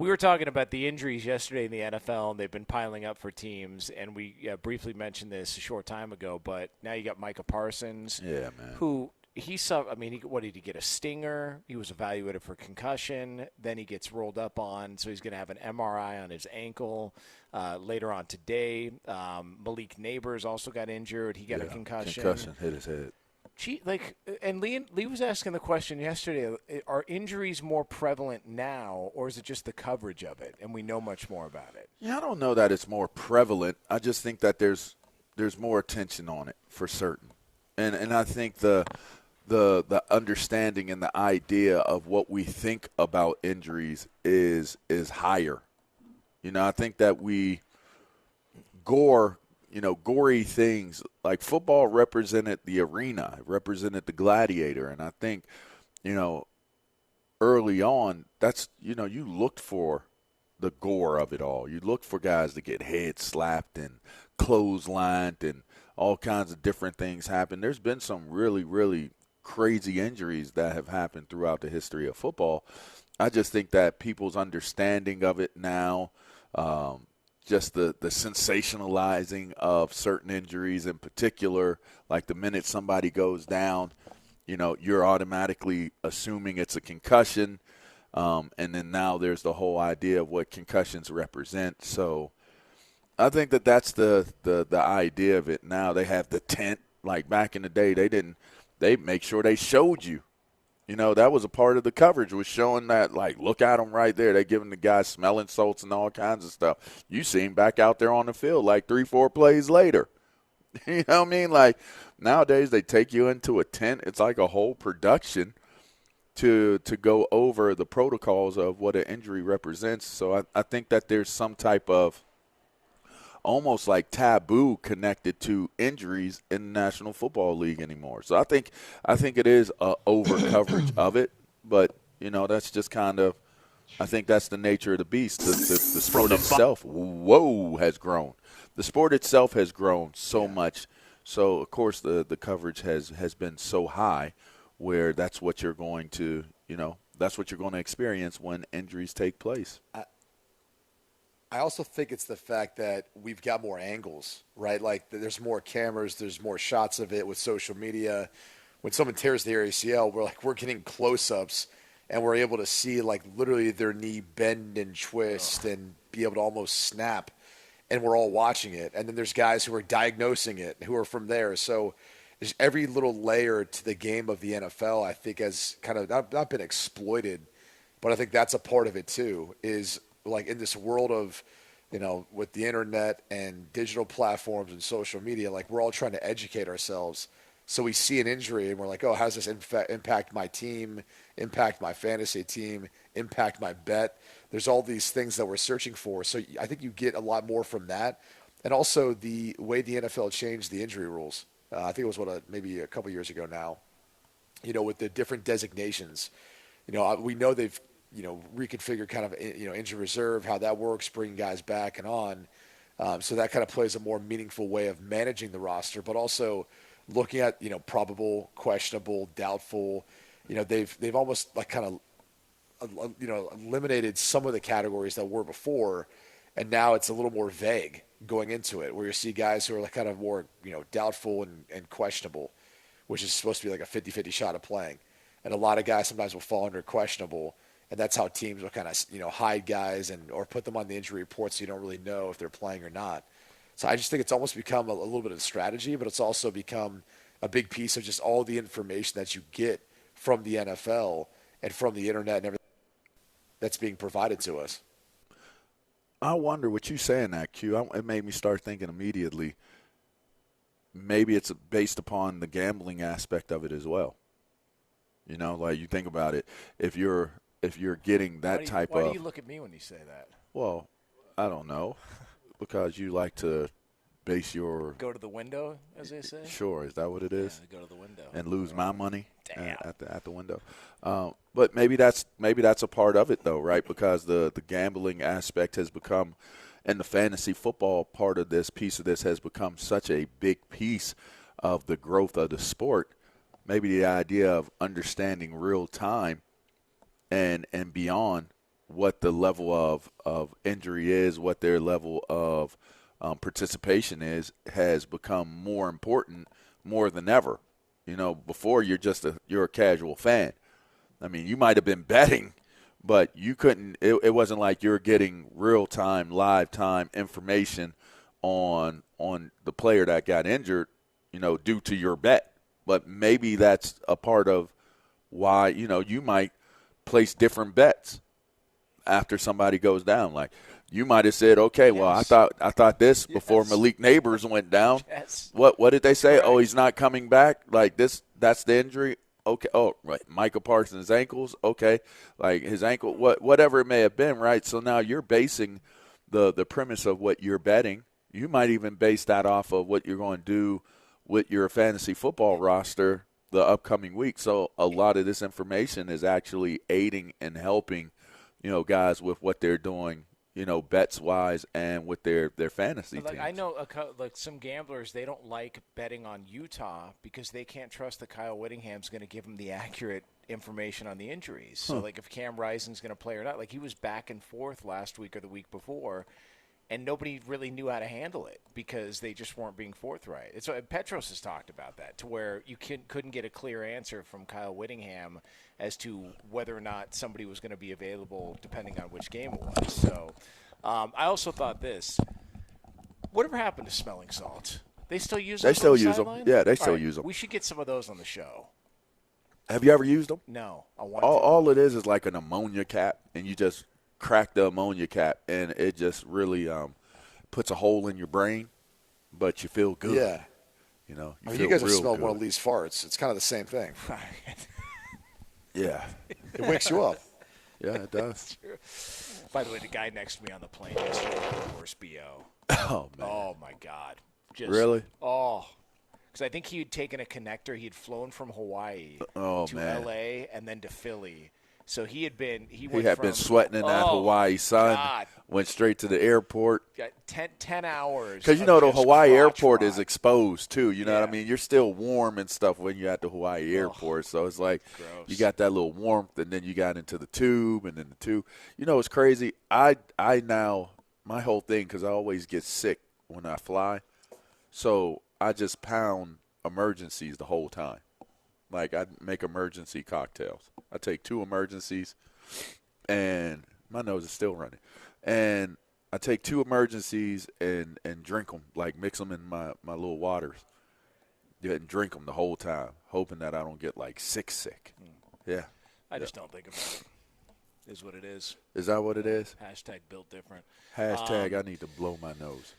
We were talking about the injuries yesterday in the NFL, and they've been piling up for teams. And we briefly mentioned this a short time ago, but now you got Micah Parsons, Yeah, man. who he saw. I mean, what did he get? A stinger. He was evaluated for concussion. Then he gets rolled up on, so he's going to have an MRI on his ankle later on today. Malik Neighbors also got injured. He got a concussion. Concussion hit his head. And Lee was asking the question yesterday, are injuries more prevalent now, or is it just the coverage of it, and we know much more about it? Yeah, I don't know that it's more prevalent. I just think that there's more attention on it for certain. And I think the understanding and the idea of what we think about injuries is higher. I think that we gory things like football represented the arena, represented the gladiator. And I think, early on, that's, you looked for the gore of it all. You looked for guys to get head slapped and clotheslined and all kinds of different things happen. There's been some really, really crazy injuries that have happened throughout the history of football. I just think that people's understanding of it now, just the sensationalizing of certain injuries in particular, like the minute somebody goes down, you're automatically assuming it's a concussion. And then now there's the whole idea of what concussions represent. So I think that that's the idea of it now. They have the tent. Like back in the day, they make sure they showed you. That was a part of the coverage, was showing that, like, look at them right there. They're giving the guys smelling salts and all kinds of stuff. You see him back out there on the field like 3-4 plays later. You know what I mean? Like, nowadays they take you into a tent. It's like a whole production to go over the protocols of what an injury represents. So I think that there's some type of almost like taboo connected to injuries in the National Football League anymore. So I think it is a over coverage of it, but that's just kind of, I think that's the nature of the beast. The sport itself, has grown. The sport itself has grown so much. So of course the coverage has been so high, where that's what you're going to experience when injuries take place. I also think it's the fact that we've got more angles, right? Like there's more cameras, there's more shots of it with social media. When someone tears the ACL, we're getting close-ups, and we're able to see like literally their knee bend and twist and be able to almost snap, and we're all watching it. And then there's guys who are diagnosing it, who are from there. So there's every little layer to the game of the NFL, I think, has kind of not been exploited, but I think that's a part of it too, is like in this world of, with the internet and digital platforms and social media, like we're all trying to educate ourselves. So we see an injury and we're like, oh, how does this impact my team, impact my fantasy team, impact my bet? There's all these things that we're searching for. So I think you get a lot more from that. And also the way the NFL changed the injury rules. I think it was maybe a couple years ago now, with the different designations. We know they've, reconfigure kind of, injury reserve, how that works, bringing guys back and on. So that kind of plays a more meaningful way of managing the roster, but also looking at, probable, questionable, doubtful. They've almost like kind of, eliminated some of the categories that were before, and now it's a little more vague going into it, where you see guys who are like kind of more, doubtful and questionable, which is supposed to be like a 50-50 shot of playing. And a lot of guys sometimes will fall under questionable. And that's how teams will kind of, hide guys or put them on the injury report so you don't really know if they're playing or not. So I just think it's almost become a little bit of a strategy, but it's also become a big piece of just all the information that you get from the NFL and from the internet and everything that's being provided to us. I wonder what you saying that, Q. It made me start thinking immediately. Maybe it's based upon the gambling aspect of it as well. Like you think about it, if you're getting that type of – Why do you look at me when you say that? Well, I don't know, because you like to base your – Go to the window, as they say? Sure. Is that what it is? Yeah, go to the window. And lose my money Damn. at the window. But maybe that's a part of it, though, right? Because the gambling aspect has become – and the fantasy football part of this, piece of this, has become such a big piece of the growth of the sport. Maybe the idea of understanding real time and beyond what the level of injury is, what their level of participation is, has become more important more than ever. You know, before you're a casual fan. I mean, you might have been betting, but you couldn't. It wasn't like you're getting real time, live time information on the player that got injured, you know, due to your bet. But maybe that's a part of why, you know, you might place different bets after somebody goes down. Like, you might have said, okay, well, I thought this before Malik Neighbors went down. Yes. What did they say? Correct. Oh, he's not coming back. Like this, that's the injury. Okay. Oh, right. Michael Parsons' ankles. Okay. Like his ankle, whatever it may have been. Right. So now you're basing the premise of what you're betting. You might even base that off of what you're going to do with your fantasy football roster the upcoming week. So a lot of this information is actually aiding and helping, you know, guys with what they're doing, you know, bets-wise and with their fantasy Like, teams. I know like some gamblers, they don't like betting on Utah because they can't trust that Kyle Whittingham's going to give them the accurate information on the injuries. So, like, if Cam Rising's going to play or not, like he was back and forth last week or the week before, and nobody really knew how to handle it because they just weren't being forthright. It's Petros has talked about that, to where you couldn't get a clear answer from Kyle Whittingham as to whether or not somebody was going to be available depending on which game it was. So I also thought this. Whatever happened to smelling salts? They still use them? They still on the use them. sideline? Yeah, they still All right, use them. We should get some of those on the show. Have you ever used them? No. I want All it is like an ammonia cap, and you just crack the ammonia cap, and it just really puts a hole in your brain, but you feel good. Yeah. You know, I mean, feel you guys have real smelled good. one of Lee's farts. It's kind of the same thing. Yeah. It wakes you up. Yeah, it does. By the way, the guy next to me on the plane yesterday was the worst BO. Oh, man. Oh, my God. Just, Really? Oh. Because I think he had taken a connector. He had flown from Hawaii to man. L.A. and then to Philly. So he had been – He had been sweating in that Hawaii sun, God. went straight to the airport. Got 10 hours. Because, you know, the Hawaii airport is is exposed, too. You know what I Yeah. mean? You're still warm and stuff when you're at the Hawaii airport. So it's like Gross. you got that little warmth, and then you got into the tube, and then the tube. You know, it's crazy. I now – my whole thing, because I always get sick when I fly, so I just pound emergencies the whole time. Like, I make emergency cocktails. I take 2 emergencies, and my nose is still running. And I take 2 emergencies and drink them, like mix them in my little waters. Yeah, and drink them the whole time, hoping that I don't get, like, sick. Yeah. I just don't think about it. Is what it is. Is that what it is? Hashtag built different. Hashtag I need to blow my nose.